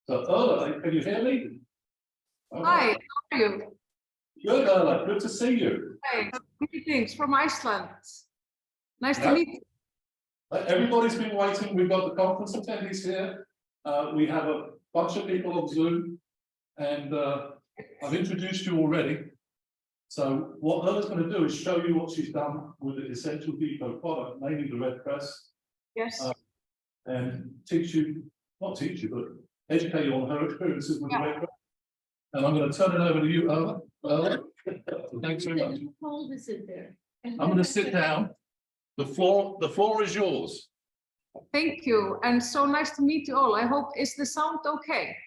So, Erla, can you hear me? Hi, how are you? Good, Erla. Good to see you. Hi, greetings from Iceland. Nice to Yeah. meet you. Everybody's been waiting. We've got the conference attendees here. We have a bunch of people on Zoom, and I've introduced you already. So what Erla's going to do is show you what she's done with the Essential Depot product, mainly the red press, Yes. and teach you, not teach you, but educate you on her experiences with the red press. And I'm going to turn it over to you, Erla. Erla, thanks very much. Hold this in there. I'm going to sit down. The floor is yours. Thank you, and so nice to meet you all. I hope, is the sound okay?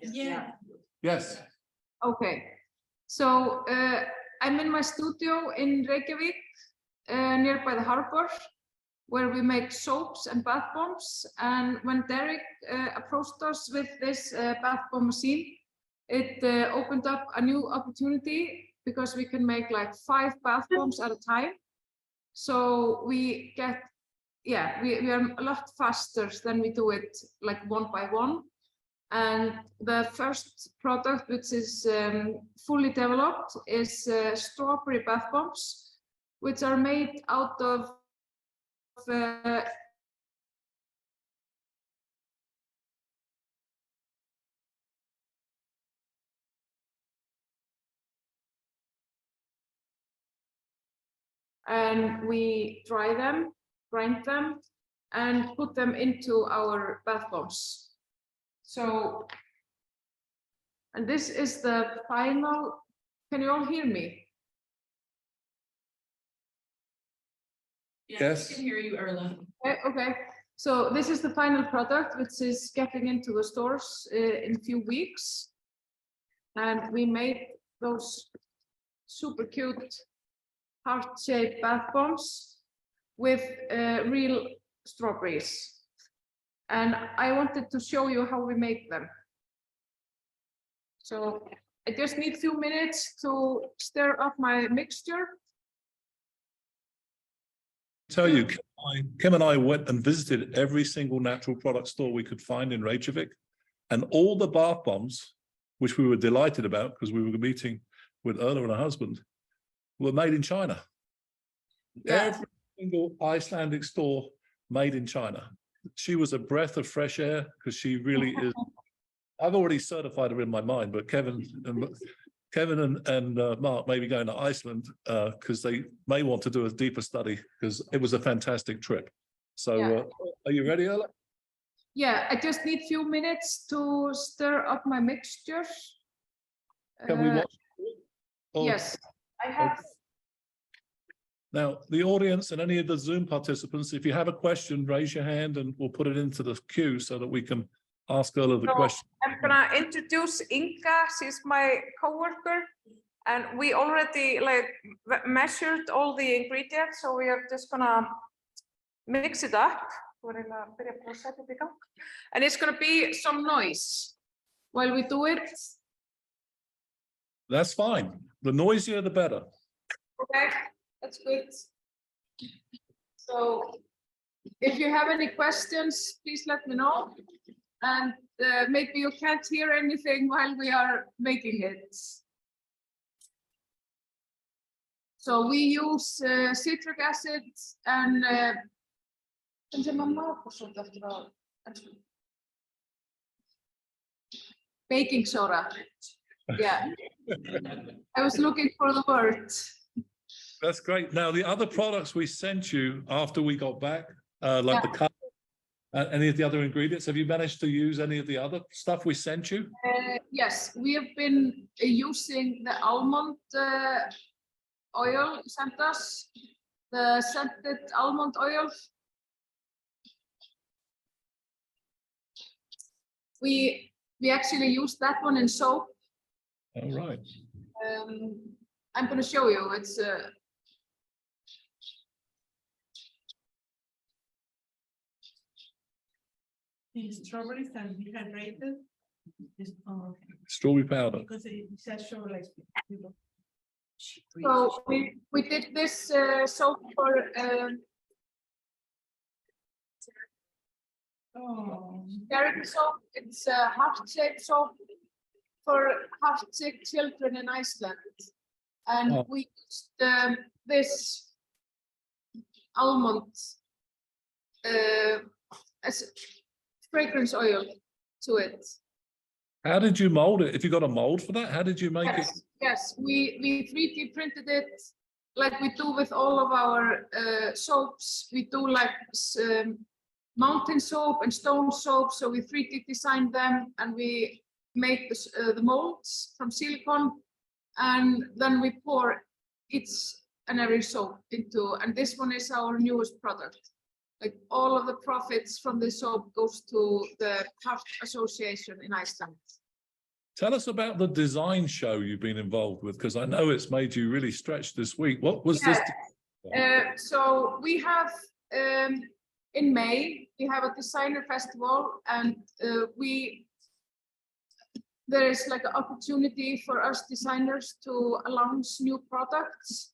Yeah. Yes. Okay. So I'm in my studio in Reykjavik, nearby the harbor, where we make soaps and bath bombs. And when Derek approached us with this bath bomb machine, it opened up a new opportunity because we can make like 5 bath bombs at a time. So we get, yeah, we are a lot faster than we do it like one by one. And the first product, which is fully developed, is strawberry bath bombs, which are made out of and we dry them, grind them, and put them into our bath bombs. So, and this is the final. Can you all hear me? Yes. We can hear you, Erla. Okay. So this is the final product, which is getting into the stores in a few weeks. And we made those super cute heart-shaped bath bombs with real strawberries. And I wanted to show you how we make them. So I just need a few minutes to stir up my mixture. Tell you, Kim and I went and visited every single natural product store we could find in Reykjavik, and all the bath bombs, which we were delighted about because we were meeting with Erla and her husband, were made in China. Yeah. Every single Icelandic store made in China. She was a breath of fresh air because she really is. I've already certified her in my mind, but Kevin and Mark may be going to Iceland because they may want to do a deeper study because it was a fantastic trip. So Yeah. are you ready, Erla? Yeah, I just need a few minutes to stir up my mixture. Can we watch? Or- Yes, I have. Okay. Now, the audience and any of the Zoom participants, if you have a question, raise your hand and we'll put it into the queue so that we can ask Erla the question. I'm gonna introduce Inga. She's my coworker, and we already like measured all the ingredients, so we are just gonna mix it up. And it's gonna be some noise while we do it. That's fine. The noisier, the better. Okay, that's good. So if you have any questions, please let me know. And maybe you can't hear anything while we are making it. So we use citric acid and baking soda. Yeah, I was looking for the word. That's great. Now, the other products we sent you after we got back, like the color, any of the other ingredients, have you managed to use any of the other stuff we sent you? Yes, we have been using the almond oil sent us, the scented almond oil. We actually use that one in soap. All right. I'm going to show you. It's Strawberries and dehydrated. Strawberry powder. Because it says show like. so we did this soap for Oh. Derrick soap. It's a heart-shaped soap for heart-sick children in Iceland. And Oh. we used this almond as fragrance oil to it. How did you mold it? If you got a mold for that, how did you make it? Yes, we 3D printed it like we do with all of our soaps. We do like mountain soap and stone soap. So we 3D designed them and we make the molds from silicone, and then we pour each and every soap into, and this one is our newest product. Like all of the profits from this soap goes to the Heart Association in Iceland. Tell us about the design show you've been involved with, because I know it's made you really stretch this week. What was this? So we have in May we have a designer festival, and there is like an opportunity for us designers to launch new products.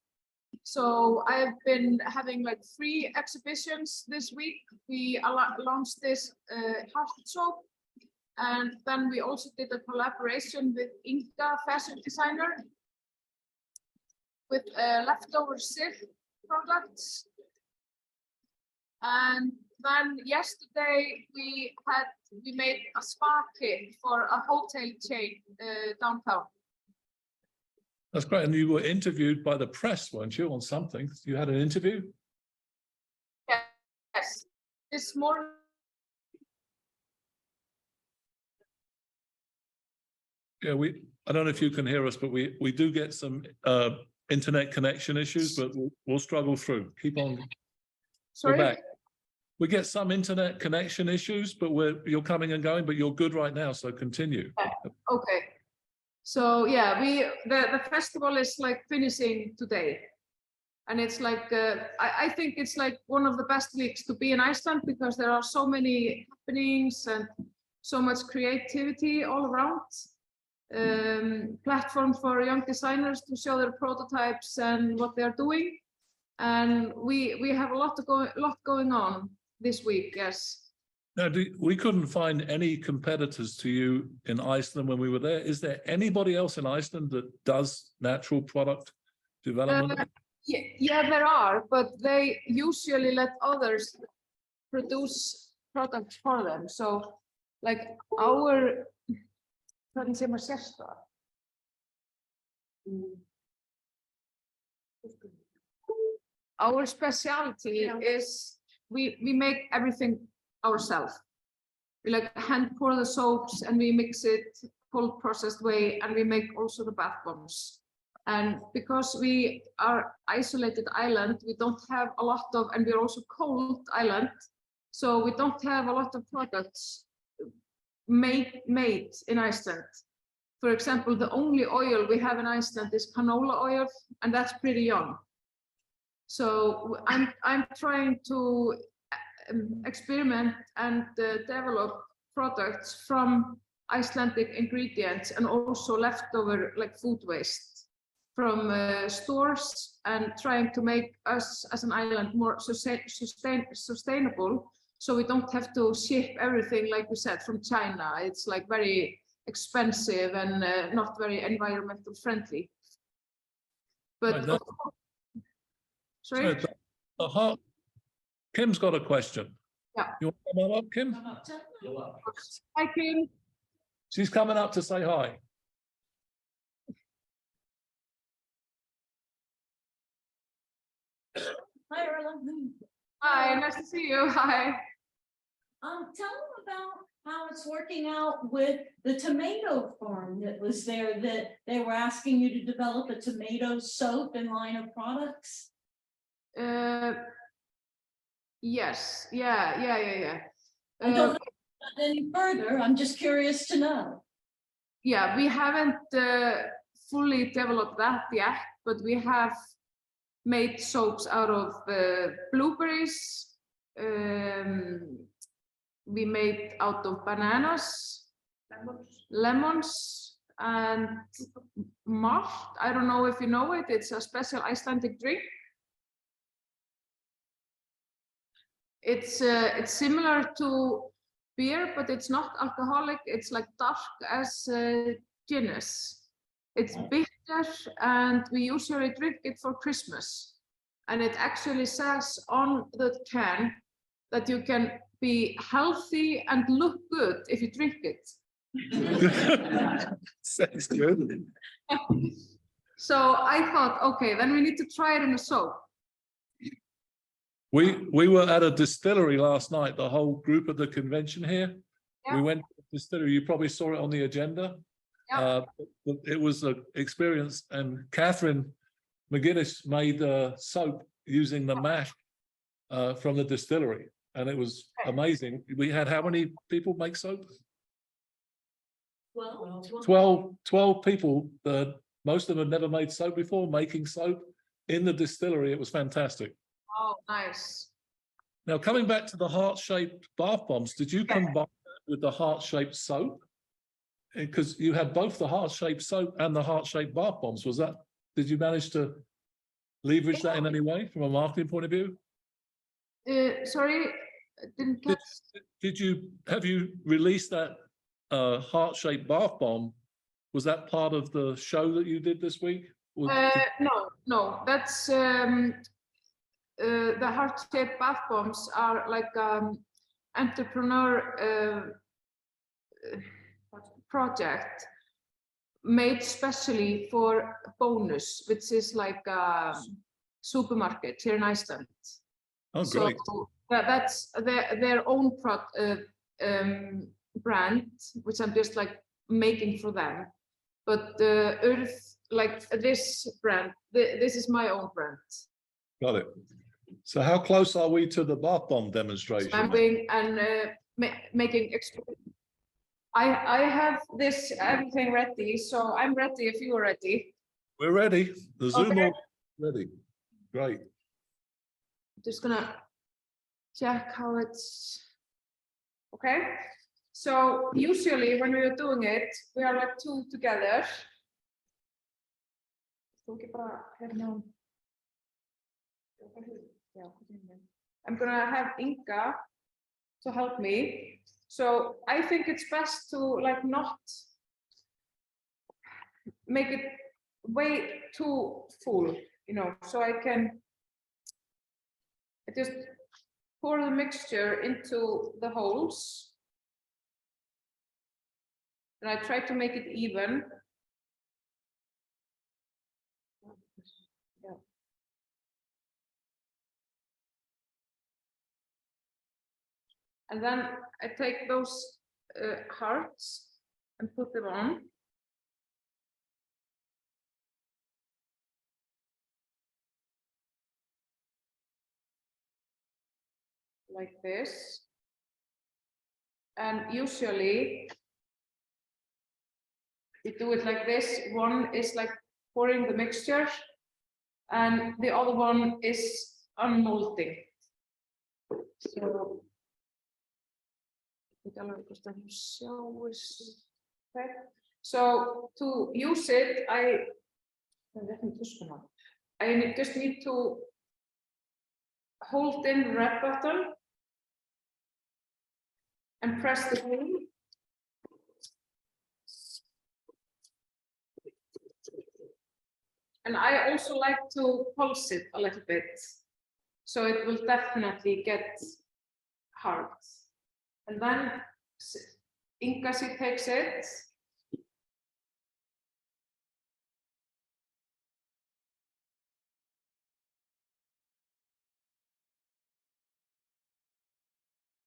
So I've been having like 3 exhibitions this week. We launched this heart soap, and then we also did a collaboration with Inga fashion designer with leftover silk products. And then yesterday we made a spa kit for a hotel chain downtown. That's great. And you were interviewed by the press, weren't you, on something? You had an interview? Yes, this morning. Yeah, I don't know if you can hear us, but we do get some internet connection issues, but we'll struggle through. Keep on. Sorry? We're back. We get some internet connection issues, but you're coming and going, but you're good right now, so continue. Okay. So yeah, the festival is like finishing today. And it's like, I think it's like one of the best weeks to be in Iceland, because there are so many happenings and so much creativity all around. Platform for young designers to show their prototypes and what they're doing. And we have a lot going on this week, yes. Now, we couldn't find any competitors to you in Iceland when we were there. Is there anybody else in Iceland that does natural product development? Yeah, there are, but they usually let others produce products for them. So like our specialty is we make everything ourselves. We like hand pour the soaps and we mix it cold processed way, and we make also the bath bombs. And because we are isolated island, we don't have a lot of, and we're also cold island, so we don't have a lot of products made in Iceland. For example, the only oil we have in Iceland is canola oil, and that's pretty young. So I'm trying to experiment and develop products from Icelandic ingredients, and also leftover like food waste from stores, and trying to make us as an island more sustainable, so we don't have to ship everything, like we said, from China. It's like very expensive and not very environmental friendly. But Right, sorry? So Kim's got a question. Yeah. You want to come up, Kim? Hi, Kim. She's coming up to say hi. Hi, Erla. Hi, nice to see you. Hi. Tell them about how it's working out with the tomato farm that was there, that they were asking you to develop a tomato soap and line of products. Yes. Yeah. I don't know any further. I'm just curious to know. Yeah, we haven't fully developed that yet, but we have made soaps out of blueberries. We made out of bananas, lemons, and malt. I don't know if you know it. It's a special Icelandic drink. It's similar to beer, but it's not alcoholic. It's like dark as Guinness. It's bitter, and we usually drink it for Christmas. And it actually says on the can that you can be healthy and look good if you drink it. Sounds good. So I thought, okay, then we need to try it in a soap. We were at a distillery last night, the whole group at the convention here. Yeah. We went to the distillery, you probably saw it on the agenda. Yeah. But it was an experience, and Catherine McGuinness made soap using the mash from the distillery, and it was amazing. We had how many people make soap? Well, 12 people. Most of them had never made soap before, making soap in the distillery. It was fantastic. Oh, nice. Now, coming back to the heart-shaped bath bombs, did you combine that with the heart-shaped soap? Because you had both the heart-shaped soap and the heart-shaped bath bombs. Did you manage to leverage that in any way from a marketing point of view? Sorry, I didn't catch. Have you released that heart-shaped bath bomb? Was that part of the show that you did this week? No, that's the heart-shaped bath bombs are like entrepreneur project made specially for Bonus, which is like a supermarket here in Iceland. Oh, great. So that's their own brand, which I'm just like making for them. But Earth, like this brand, this is my own brand. Got it. So how close are we to the bath bomb demonstration? So I'm doing and making extra. I have this everything ready, so I'm ready if you are ready. We're ready. The Zoom Okay. all ready. Great. Just gonna check how it's okay. So usually when we are doing it, we are like two together. I'm gonna have Inga to help me. So I think it's best to like not make it way too full, you know, so I just pour the mixture into the holes. And I try to make it even. Yeah. And then I take those hearts and put them on. Like this. And usually we do it like this. One is like pouring the mixture and the other one is unmolding. So okay. So to use it, I just need to hold in the red button and press the button. And I also like to pulse it a little bit, so it will definitely get hard. And then Inga, she takes it.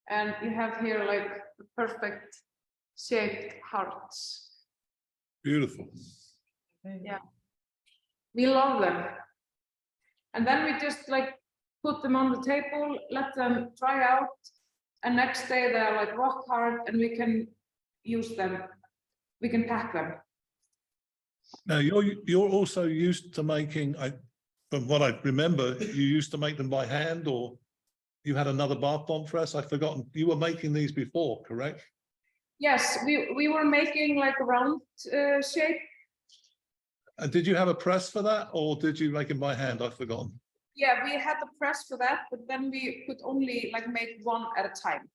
And you have here like the perfect shaped hearts. Beautiful. Yeah. We love them. And then we just like put them on the table, let them dry out, and next day they're like rock hard and we can use them. We can pack them. Now you're also used to making, from what I remember, you used to make them by hand, or you had another bath bomb press. I've forgotten. You were making these before, correct? Yes, we were making like a round shape. And did you have a press for that, or did you make them by hand? I've forgotten. Yeah, we had the press for that, but then we could only like make one at a time.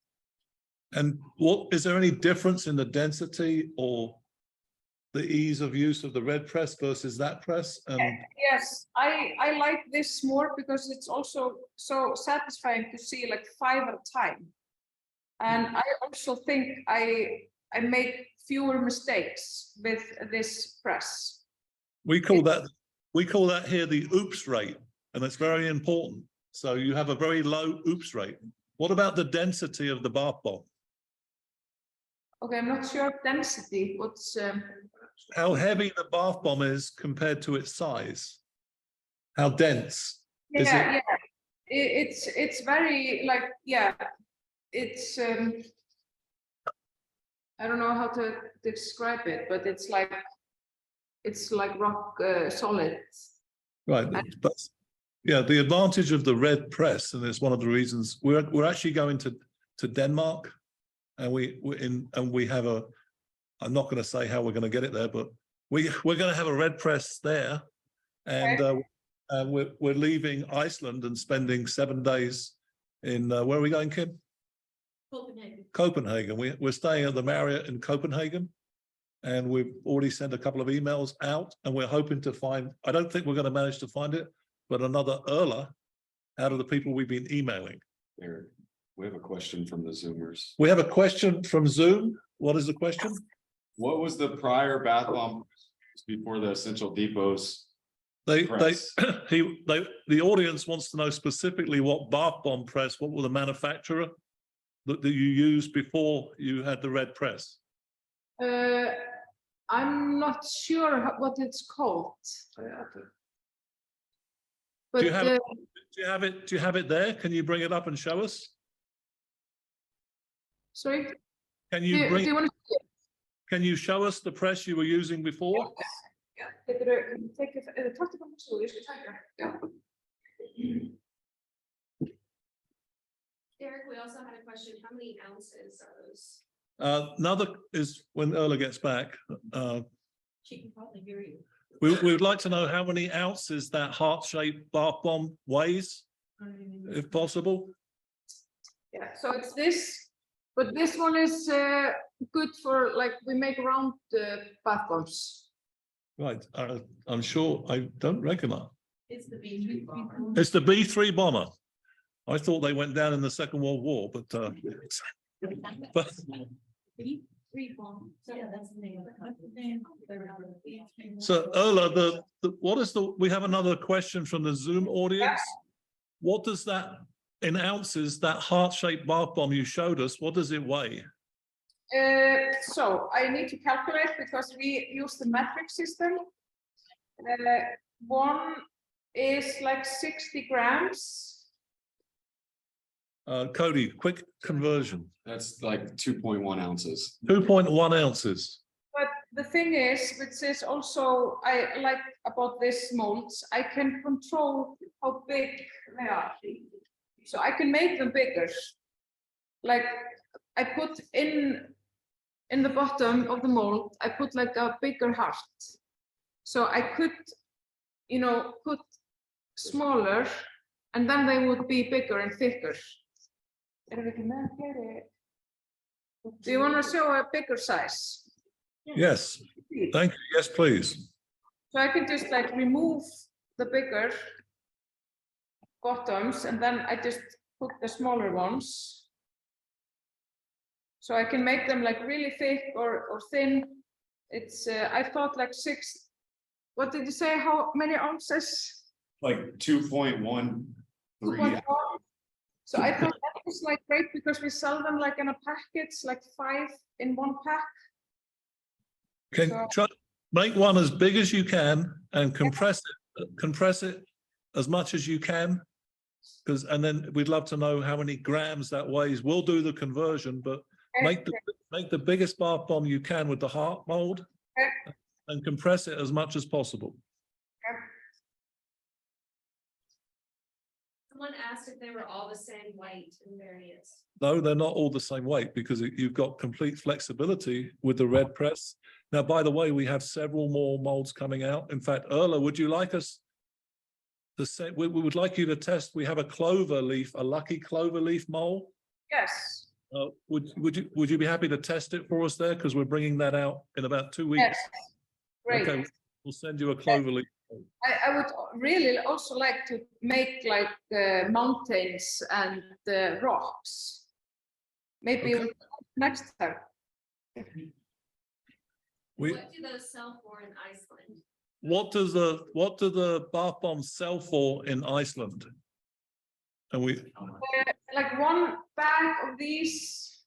And what, is there any difference in the density or the ease of use of the red press versus that press? And Yes, I like this more because it's also so satisfying to see like 5 at a time. And I also think I make fewer mistakes with this press. we call that here the oops rate, and it's very important. So you have a very low oops rate. What about the density of the bath bomb? Okay, I'm not sure of density. What's How heavy the bath bomb is compared to its size? How dense? yeah, Is it? yeah. It's very like, yeah, it's I don't know how to describe it, but it's like rock solid. Right, but yeah, the advantage of the red press, and it's one of the reasons we're actually going to Denmark, and we have a, I'm not going to say how we're going to get it there, but we're going to have a red press there, and we're leaving Iceland and spending 7 days in where are we going, Kim? Copenhagen. Copenhagen. We're staying at the Marriott in Copenhagen, and we've already sent a couple of emails out, and we're hoping to find, I don't think we're going to manage to find it, but another Erla out of the people we've been emailing. Eric, we have a question from the Zoomers. We have a question from Zoom. What is the question? What was the prior bath bomb before the Essential Depot's? Press. The audience wants to know specifically what bath bomb press, what was the manufacturer that you used before you had the red press? I'm not sure what it's called. But Do you have it there? Can you bring it up and show us? sorry, Can do you you want to see it? can you show us the press you were using before? Take it. Eric, we also had a question, how many ounces are those? Another is when Erla gets back. She can probably hear you. We would like to know how many ounces that heart-shaped bath bomb weighs, if possible. Yeah, so it's this, but this one is good for like we make round bath bombs. Right, I'm sure I don't recognize. It's the B3 bomber. It's the B3 bomber. I thought they went down in the Second World War, but but Three bomb. Yeah, that's the name of the company. so Erla, what is we have another question from the Zoom audience. What does that in ounces, that heart-shaped bath bomb you showed us, what does it weigh? So I need to calculate because we use the metric system. One is like 60 grams. Cody, quick conversion. That's like 2.1 ounces. 2.1 ounces. But the thing is, which is also I like about this molds, I can control how big they are. So I can make them bigger. Like I put in the bottom of the mold, I put like a bigger heart. So I could, you know, put smaller and then they would be bigger and thicker. Do you want to show a bigger size? Yes, thank you. Yes, please. So I can just like remove the bigger bottoms and then I just put the smaller ones. So I can make them like really thick or thin. It's, I thought like 6, what did you say, how many ounces? Like 2.13. 2.1. So I thought that was like great because we sell them like in a package, like 5 in one pack. Can So- try make one as big as you can and compress it as much as you can. And then we'd love to know how many grams that weighs. We'll do the conversion, but make the biggest bath bomb you can with the heart mold and compress it as much as possible. Someone asked if they were all the same weight and variance. No, they're not all the same weight because you've got complete flexibility with the red press. Now, by the way, we have several more molds coming out. In fact, Erla, would you like us to say, we would like you to test, we have a clover leaf, a lucky clover leaf mold. Yes. Would you be happy to test it for us there? Because we're bringing that out in about 2 weeks. Yes, great. Okay, we'll send you a clover leaf. I would really also like to make like mountains and rocks. Maybe Okay. next time. We, What do those sell for in Iceland? what do the bath bombs sell for in Iceland? And we, Like one bag of these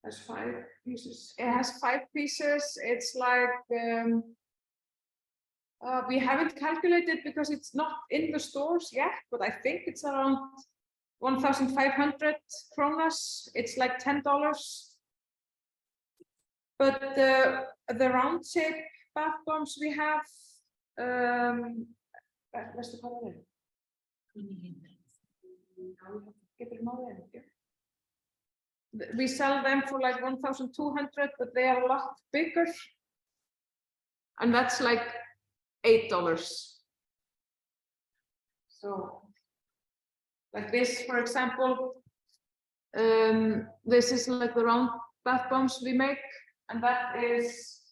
has 5 pieces. It has 5 pieces. It's like we haven't calculated because it's not in the stores yet, but I think it's around 1,500 kronas. It's like $10. But the round shape bath bombs we have, where's the color? We sell them for like 1,200, but they are a lot bigger. And that's like $8. So, like this, for example, this is like the round bath bombs we make, and that is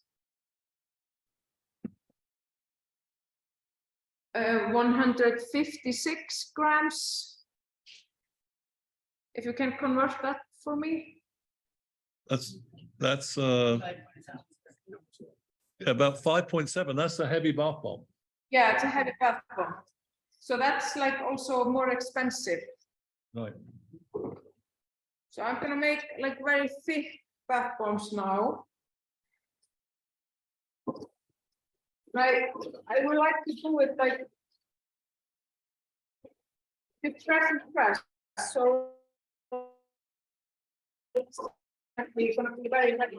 156 grams. If you can convert that for me. that's about 5.7. That's a heavy bath bomb. Yeah, it's a heavy bath bomb. So that's like also more expensive. Right. So I'm gonna make like very thick bath bombs now. Right, I would like to do it like the press and press. So it's gonna be very heavy.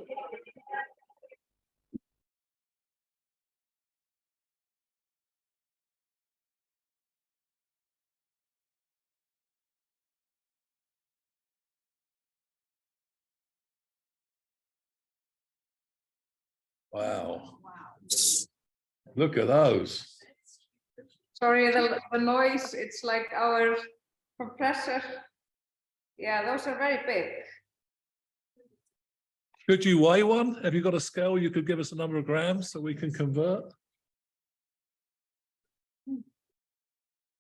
Wow. Look at those. Sorry, the noise, it's like our compressor. Yeah, those are very big. Could you weigh one? Have you got a scale? You could give us a number of grams so we can convert.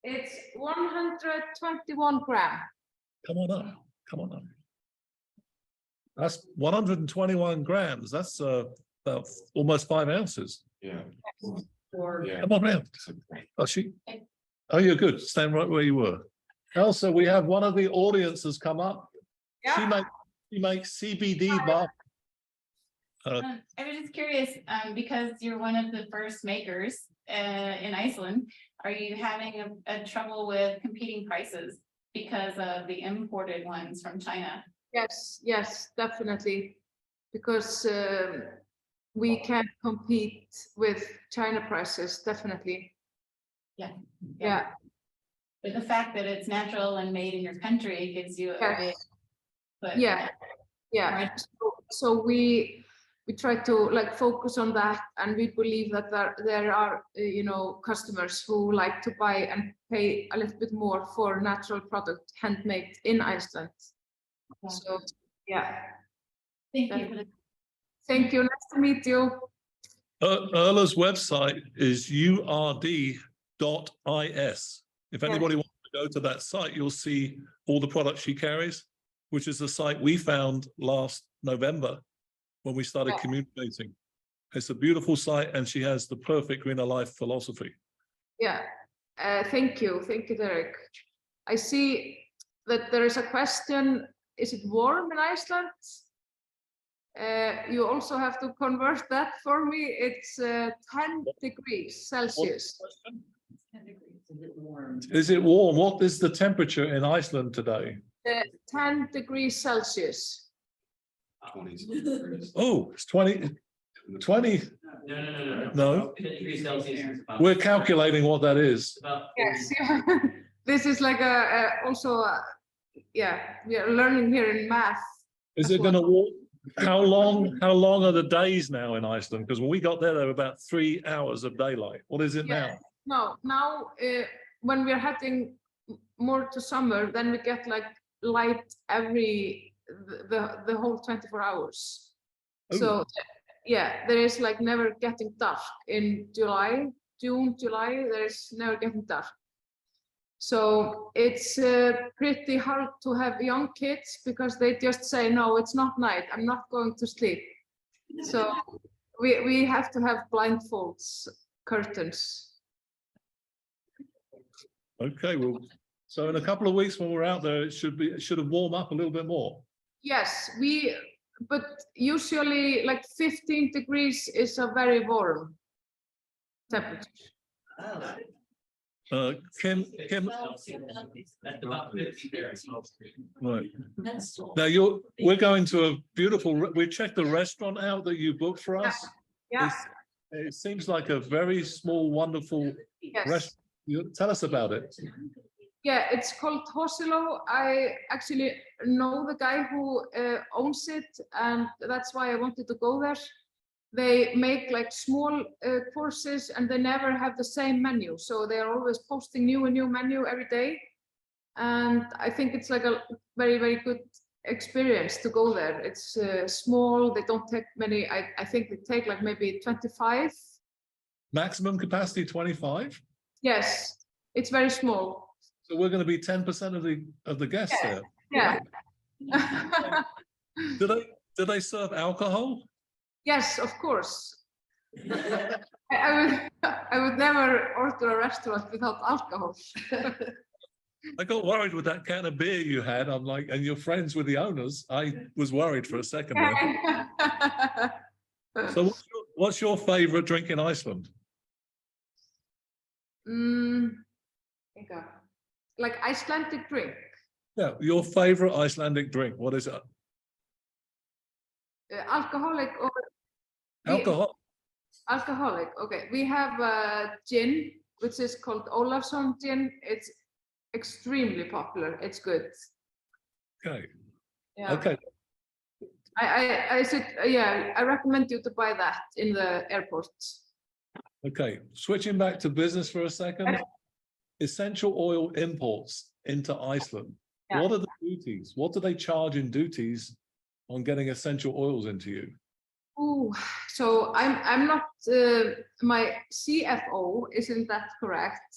It's 121 gram. Come on up. Come on up. That's 121 grams. That's about almost 5 ounces. Yeah. Yeah. Come on round. Oh, oh, you're good. Stand right where you were. Elsa, we have one of the audiences come up. Yeah. She makes CBD bath. I was just curious, because you're one of the first makers in Iceland, are you having a trouble with competing prices because of the imported ones from China? Yes, definitely. Because we can't compete with China prices, definitely. Yeah. But the fact that it's natural and made in your country gives you a big. Yes. But Yeah. Right. So we try to like focus on that, and we believe that there are customers who like to buy and pay a little bit more for natural product handmade in Iceland. Yeah. So yeah. Thank you for the. Thank you. Nice to meet you. Erla's website is urd.is. If anybody wants to go to that site, you'll see all the products she carries, which is the site we found last November when we started communicating. It's a beautiful site, and she has the perfect greener life philosophy. Yeah. Thank you, Derek. I see that there is a question. Is it warm in Iceland? You also have to convert that for me. It's 10 degrees Celsius. Is it warm? What is the temperature in Iceland today? 10 degrees Celsius. 20. Oh, it's 20. No. We're calculating what that is. Yes. This is like we are learning here in math. Is it going to walk? How long are the days now in Iceland? Because when we got there were about 3 hours of daylight. What is it now? No, now when we're heading more to summer, then we get like light every the whole 24 hours. Oh. So yeah, there is like never getting dark in June, July, there is never getting dark. So it's pretty hard to have young kids because they just say, no, it's not night, I'm not going to sleep. So we have to have blindfolds, curtains. Okay, well, so in a couple of weeks when we're out there, it should have warmed up a little bit more. Yes, but usually like 15 degrees is a very warm temperature. Kim, right. That's Now we're going to a beautiful, we checked the restaurant out that you booked for us. Yeah, It seems like a very small, wonderful yes. restaurant. Tell us about it. Yeah, it's called Hosilo. I actually know the guy who owns it, and that's why I wanted to go there. They make like small courses, and they never have the same menu. So they are always posting new menu every day. And I think it's like a very, very good experience to go there. It's small. They don't take many. I think they take like maybe 25. Maximum capacity 25? Yes, it's very small. So we're going to be 10% of the guests there. Yeah. Do they serve alcohol? Yes, of course. I would never order a restaurant without alcohol. I got worried with that can of beer you had. I'm like, and you're friends with the owners. I was worried for a second there. So what's your favorite drink in Iceland? Like Icelandic drink. Yeah, your favorite Icelandic drink. What is it? Alcoholic or Alcohol. alcoholic. Okay, we have gin, which is called Olafsson gin. It's extremely popular. It's good. Okay. Yeah. Okay. I said, yeah, I recommend you to buy that in the airport. Okay. Switching back to business for a second. Essential oil imports into Iceland. Yeah. What are the duties? What do they charge in duties on getting essential oils into you? Oh, so I'm not, my CFO isn't that correct.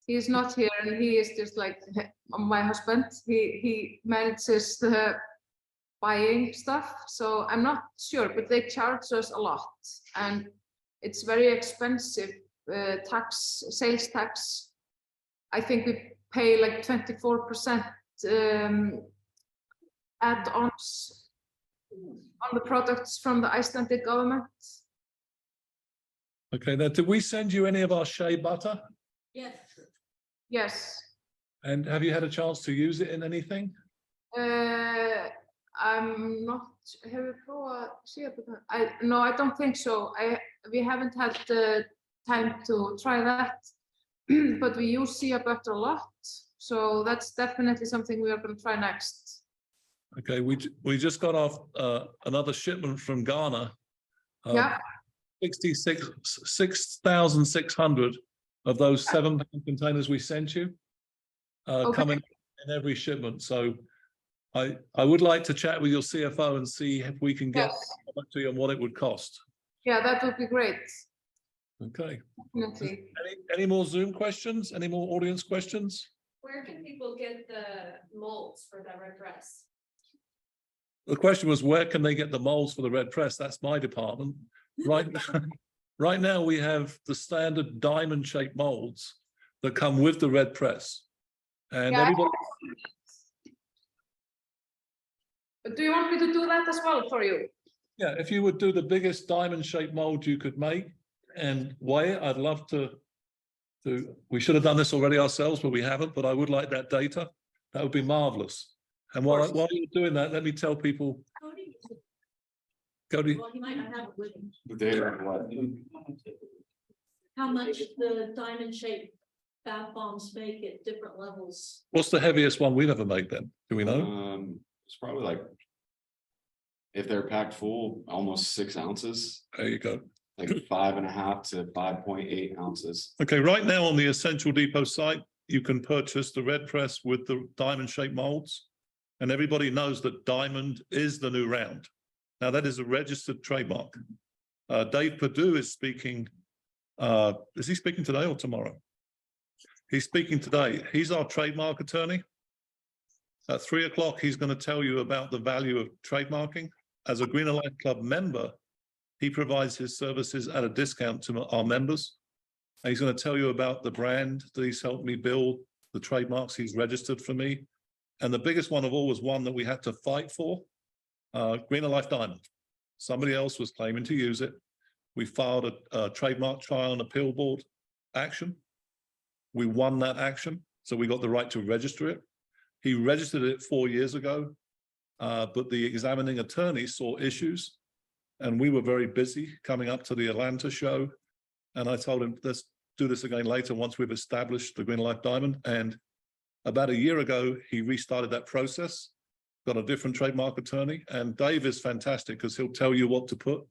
He's not here, and he is just like my husband. He manages the buying stuff, so I'm not sure, but they charge us a lot, and it's very expensive sales tax. I think we pay like 24% add-ons on the products from the Icelandic government. Okay, now did we send you any of our shea butter? Yes. Yes. And have you had a chance to use it in anything? I'm not. Have you tried shea butter? No, I don't think so. We haven't had the time to try that, but we use shea butter a lot. So that's definitely something we are going to try next. Okay, we just got off another shipment from Ghana. Yeah. 6,600 of those 7 containers we sent you coming in every shipment. So I would like to chat with your CFO and see if we can get back to you on what it would cost. Yeah, that would be great. Okay. Definitely. Any more Zoom questions? Any more audience questions? Where can people get the molds for the red dress? The question was, where can they get the molds for the red press? That's my department. Right now, we have the standard diamond-shaped molds that come with the red press. And everybody. Do you want me to do that as well for you? Yeah, if you would do the biggest diamond-shaped mold you could make and weigh it, I'd love to. We should have done this already ourselves, but we haven't. But I would like that data. That would be marvelous. And while you're doing that, let me tell people. Cody. Well, he might not have it with him. The data on what? How much the diamond shaped bath bombs make at different levels? What's the heaviest one we've ever made then? Do we know? It's probably like, if they're packed full, almost 6 ounces, There you go. like 5.5 to 5.8 ounces. Okay, right now on the Essential Depot site, you can purchase the red press with the diamond shaped molds. And everybody knows that diamond is the new round. Now that is a registered trademark. Dave Perdue is speaking. Is he speaking today or tomorrow? He's speaking today. He's our trademark attorney. At 3 o'clock, he's going to tell you about the value of trademarking. As a Greener Life Club member, he provides his services at a discount to our members. And he's going to tell you about the brand that he's helped me build, the trademarks he's registered for me. And the biggest one of all was one that we had to fight for, Greener Life Diamond. Somebody else was claiming to use it. We filed a trademark trial and appeal board action. We won that action, so we got the right to register it. He registered it 4 years ago, but the examining attorney saw issues, and we were very busy coming up to the Atlanta show. And I told him, let's do this again later once we've established the Greener Life Diamond. And about a year ago, he restarted that process, got a different trademark attorney, and Dave is fantastic because he'll tell you what to put.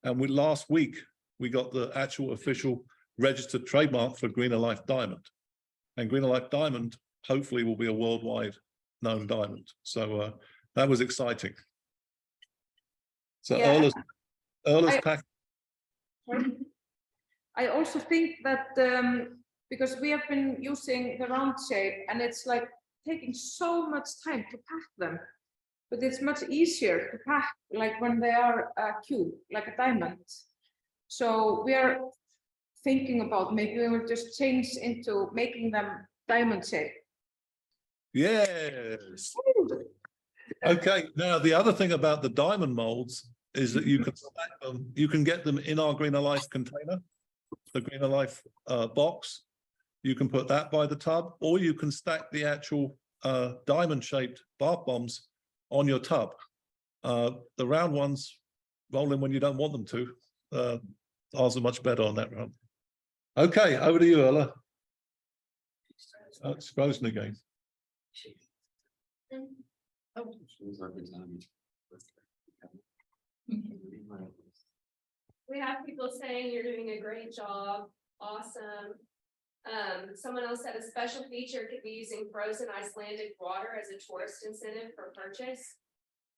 And last week, we got the actual official registered trademark for Greener Life Diamond. And Greener Life Diamond hopefully will be a worldwide known diamond. So that was exciting. So Yeah. Erla's pack. I also think that because we have been using the round shape and it's like taking so much time to pack them, but it's much easier to pack like when they are a cube, like a diamond. So we are thinking about maybe we will just change into making them diamond shape. Yes. Okay. Now the other thing about the diamond molds is that you can stack them. You can get them in our Greener Life container, the Greener Life box. You can put that by the tub, or you can stack the actual diamond-shaped bath bombs on your tub. The round ones roll in when you don't want them to. Ours are much better on that run. Okay, over to you, Erla. It's frozen again. We have people saying you're doing a great job, awesome. Someone else said a special feature could be using frozen Icelandic water as a tourist incentive for purchase.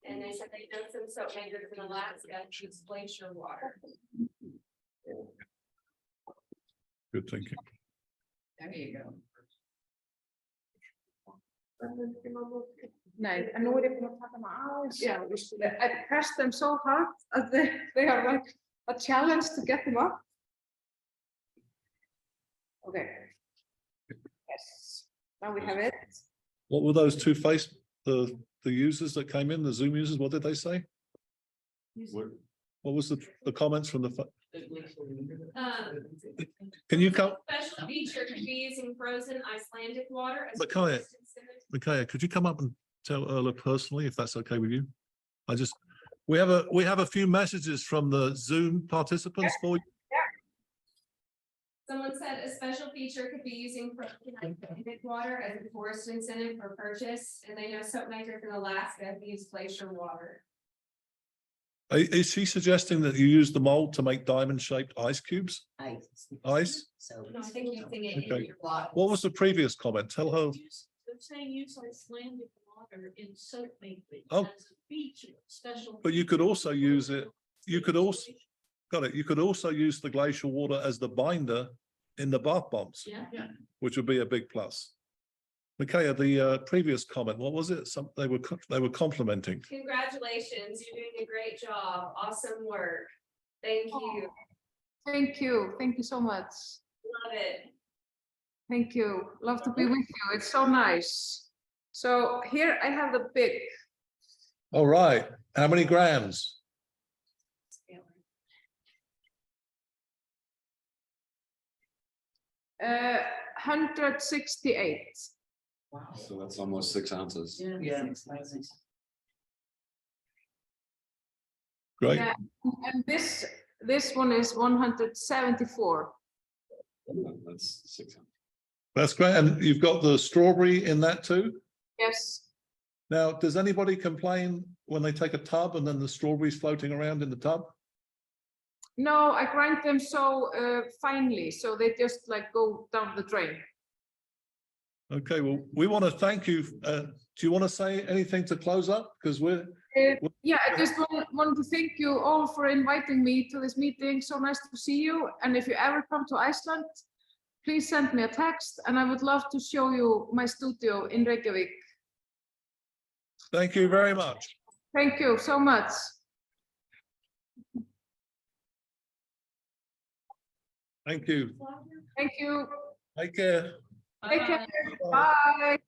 And they said they know some soap makers in Alaska use glacier water. Good thinking. There you go. Nei, en nú ég búin að taka maður aðeins. Yeah, I pressed them so hard that they are like a challenge to get them up. Okay. Yes, now we have it. What were those two the users that came in, the Zoom users? What did they say? What was the comments from the? Can you come? Special feature could be using frozen Icelandic water as a Micaiah, tourist incentive. Micaiah, could you come up and tell Erla personally if that's okay with you? We have a few messages from the Zoom participants for you. Someone said a special feature could be using frozen Icelandic water as a tourist incentive for purchase, and they know soap makers in Alaska use glacier water. Is she suggesting that you use the mold to make diamond-shaped ice cubes? Ice? So. No, I think using it Okay. in your water. What was the previous comment? Tell her. They're saying use Icelandic water in soap making Oh. as a feature, special. But you could also use it. You could also use the glacial water as the binder in the bath bombs, Yeah. which would be a big plus. Micaiah, the previous comment, what was it? They were complimenting. Congratulations, you're doing a great job. Awesome work. Thank you. Thank you. Thank you so much. Love it. Thank you. Love to be with you. It's so nice. So here I have the big. All right. How many grams? Uh, 168. Wow. So that's almost 6 ounces. Yeah. Great. Yeah. And this one is 174. That's 6 ounces. That's great. And you've got the strawberry in that too? Yes. Now, does anybody complain when they take a tub and then the strawberries floating around in the tub? No, I grind them so finely, so they just like go down the drain. Okay, well, we want to thank you do you want to say anything to close up? Because we're, Yeah, I just want to thank you all for inviting me to this meeting. So nice to see you. And if you ever come to Iceland, please send me a text and I would love to show you my studio in Reykjavik. thank you very much. Thank you so much. Thank you. Thank you. Take care. Take care. Bye. Bye.